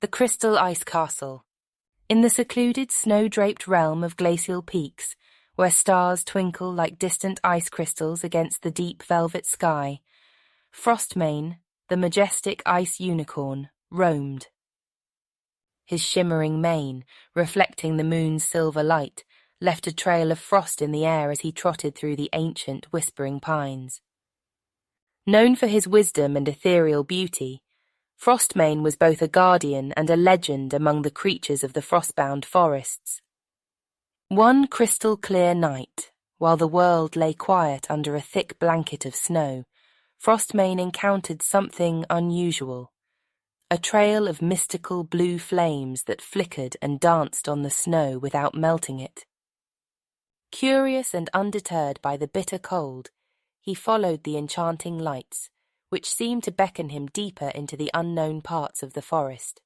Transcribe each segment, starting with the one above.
The Crystal Ice Castle. In the secluded snow-draped realm of Glacial Peaks, where stars twinkle like distant ice crystals against the deep velvet sky, Frostmane, the majestic ice unicorn, roamed. His shimmering mane, reflecting the moon's silver light, left a trail of frost in the air as he trotted through the ancient, whispering pines. Known for his wisdom and ethereal beauty, Frostmane was both a guardian and a legend among the creatures of the frostbound forests. One crystal-clear night, while the world lay quiet under a thick blanket of snow, Frostmane encountered something unusual, a trail of mystical blue flames that flickered and danced on the snow without melting it. Curious and undeterred by the bitter cold, he followed the enchanting lights, which seemed to beckon him deeper into the unknown parts of the forest.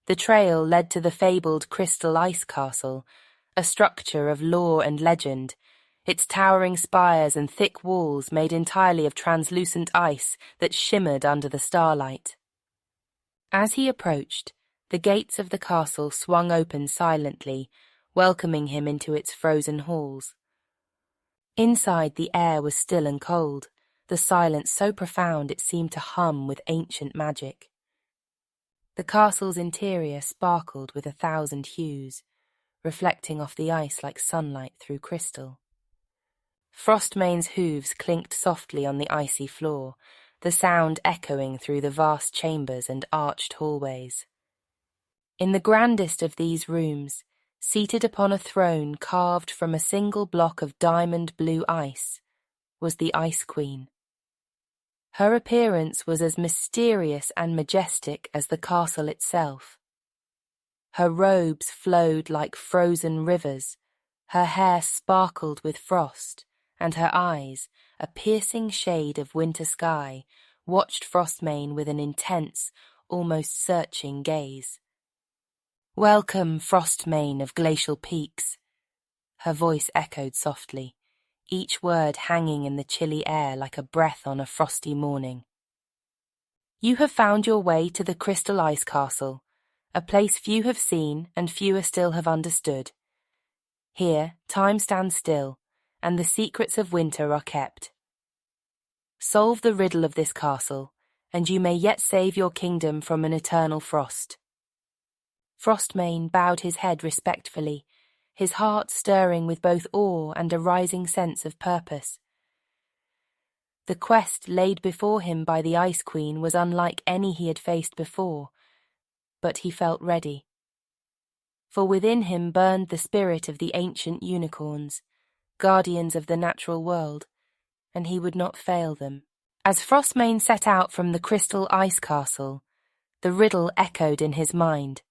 The trail led to the fabled Crystal Ice Castle, a structure of lore and legend, its towering spires and thick walls made entirely of translucent ice that shimmered under the starlight. As he approached, the gates of the castle swung open silently, welcoming him into its frozen halls. Inside, the air was still and cold, the silence so profound it seemed to hum with ancient magic. The castle's interior sparkled with 1,000 hues, reflecting off the ice like sunlight through crystal. Frostmane's hooves clinked softly on the icy floor, the sound echoing through the vast chambers and arched hallways. In the grandest of these rooms, seated upon a throne carved from a single block of diamond blue ice, was the Ice Queen. Her appearance was as mysterious and majestic as the castle itself. Her robes flowed like frozen rivers, her hair sparkled with frost, and her eyes, a piercing shade of winter sky, watched Frostmane with an intense, almost searching gaze. "Welcome, Frostmane of Glacial Peaks," her voice echoed softly, each word hanging in the chilly air like a breath on a frosty morning. "You have found your way to the Crystal Ice Castle, a place few have seen and fewer still have understood. Here, time stands still, and the secrets of winter are kept. Solve the riddle of this castle, and you may yet save your kingdom from an eternal frost." Frostmane bowed his head respectfully, his heart stirring with both awe and a rising sense of purpose. The quest laid before him by the Ice Queen was unlike any he had faced before, but he felt ready. For within him burned the spirit of the ancient unicorns, guardians of the natural world, and he would not fail them. As Frostmane set out from the Crystal Ice Castle, the riddle echoed in his mind.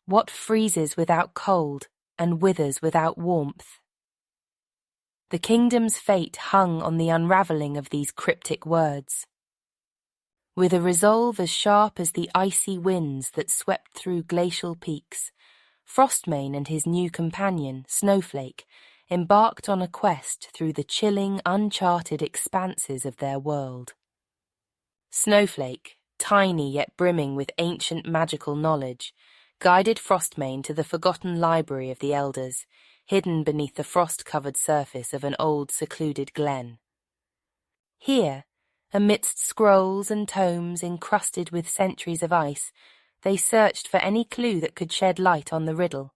What freezes without cold and withers without warmth? The kingdom's fate hung on the unravelling of these cryptic words. With a resolve as sharp as the icy winds that swept through Glacial Peaks, Frostmane and his new companion, Snowflake, embarked on a quest through the chilling, uncharted expanses of their world. Snowflake, tiny yet brimming with ancient magical knowledge, guided Frostmane to the forgotten library of the elders, hidden beneath the frost-covered surface of an old secluded glen. Here, amidst scrolls and tomes encrusted with centuries of ice, they searched for any clue that could shed light on the riddle.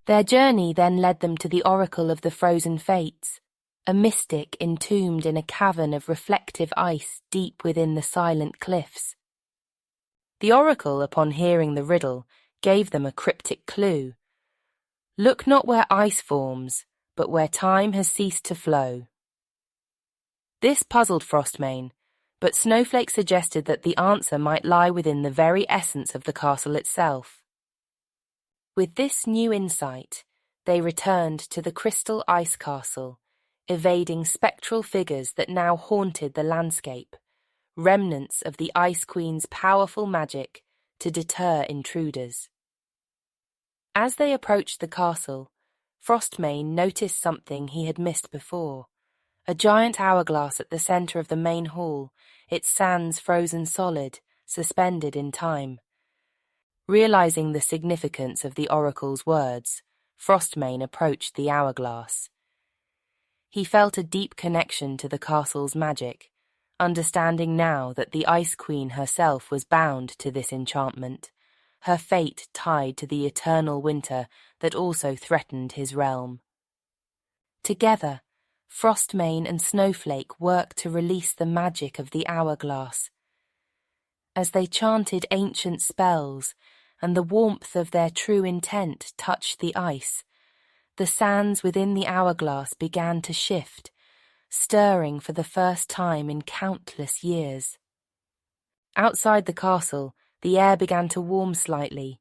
Their journey then led them to the Oracle of the Frozen Fates, a mystic entombed in a cavern of reflective ice deep within the silent cliffs. The Oracle, upon hearing the riddle, gave them a cryptic clue. Look not where ice forms, but where time has ceased to flow. This puzzled Frostmane, but Snowflake suggested that the answer might lie within the very essence of the castle itself. With this new insight, they returned to the Crystal Ice Castle, evading spectral figures that now haunted the landscape, remnants of the Ice Queen's powerful magic to deter intruders. As they approached the castle, Frostmane noticed something he had missed before. A giant hourglass at the centre of the main hall, its sands frozen solid, suspended in time. Realizing the significance of the oracle's words, Frostmane approached the hourglass. He felt a deep connection to the castle's magic, understanding now that the Ice Queen herself was bound to this enchantment, her fate tied to the eternal winter that also threatened his realm. Together, Frostmane and Snowflake worked to release the magic of the hourglass. As they chanted ancient spells, and the warmth of their true intent touched the ice, the sands within the hourglass began to shift, stirring for the first time in countless years. Outside the castle, the air began to warm slightly,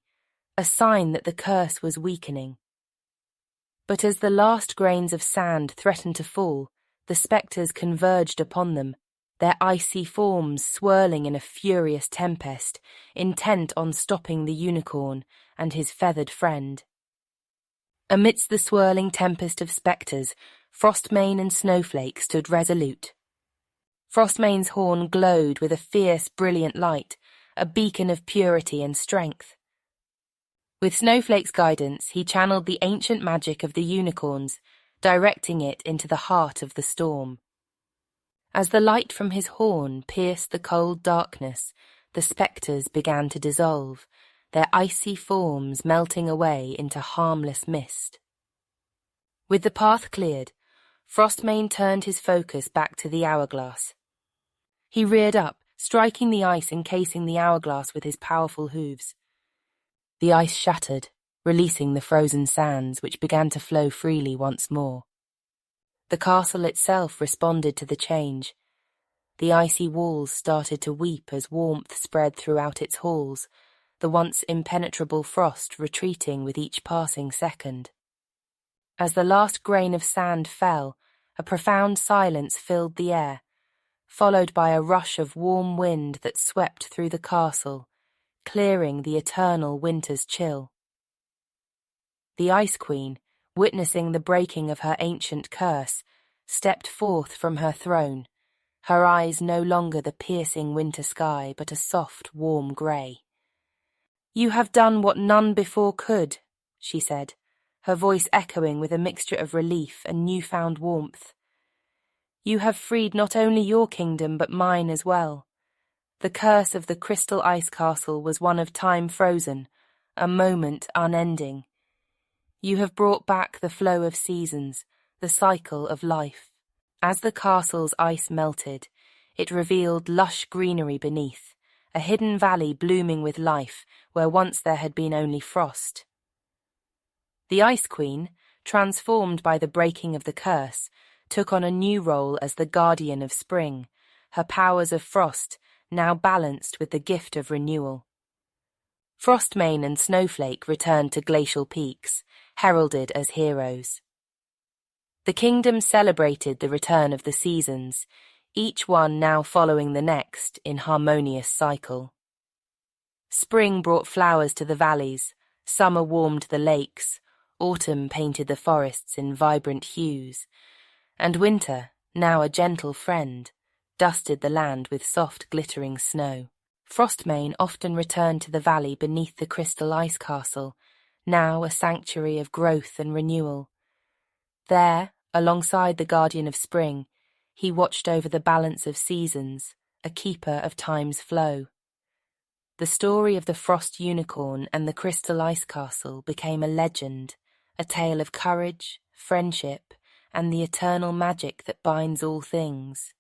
a sign that the curse was weakening. But as the last grains of sand threatened to fall, the spectres converged upon them, their icy forms swirling in a furious tempest, intent on stopping the unicorn and his feathered friend. Amidst the swirling tempest of spectres, Frostmane and Snowflake stood resolute. Frostmane's horn glowed with a fierce, brilliant light, a beacon of purity and strength. With Snowflake's guidance, he channeled the ancient magic of the unicorns, directing it into the heart of the storm. As the light from his horn pierced the cold darkness, the spectres began to dissolve, their icy forms melting away into harmless mist. With the path cleared, Frostmane turned his focus back to the hourglass. He reared up, striking the ice encasing the hourglass with his powerful hooves. The ice shattered, releasing the frozen sands, which began to flow freely once more. The castle itself responded to the change. The icy walls started to weep as warmth spread throughout its halls, the once impenetrable frost retreating with each passing second. As the last grain of sand fell, a profound silence filled the air, followed by a rush of warm wind that swept through the castle, clearing the eternal winter's chill. The Ice Queen, witnessing the breaking of her ancient curse, stepped forth from her throne, her eyes no longer the piercing winter sky but a soft, warm grey. "You have done what none before could," she said, her voice echoing with a mixture of relief and newfound warmth. "You have freed not only your kingdom but mine as well. The curse of the crystal ice castle was one of time frozen, a moment unending. You have brought back the flow of seasons, the cycle of life. As the castle's ice melted, it revealed lush greenery beneath, a hidden valley blooming with life where once there had been only frost. The Ice Queen, transformed by the breaking of the curse, took on a new role as the guardian of spring, her powers of frost now balanced with the gift of renewal. Frostmane and Snowflake returned to Glacial Peaks, heralded as heroes. The kingdom celebrated the return of the seasons, each one now following the next in harmonious cycle. Spring brought flowers to the valleys, summer warmed the lakes, autumn painted the forests in vibrant hues, and winter, now a gentle friend, dusted the land with soft glittering snow. Frostmane often returned to the valley beneath the crystal ice castle, now a sanctuary of growth and renewal. There, alongside the guardian of spring, he watched over the balance of seasons, a keeper of time's flow. The story of the frost unicorn and the crystal ice castle became a legend, a tale of courage, friendship, and the eternal magic that binds all things.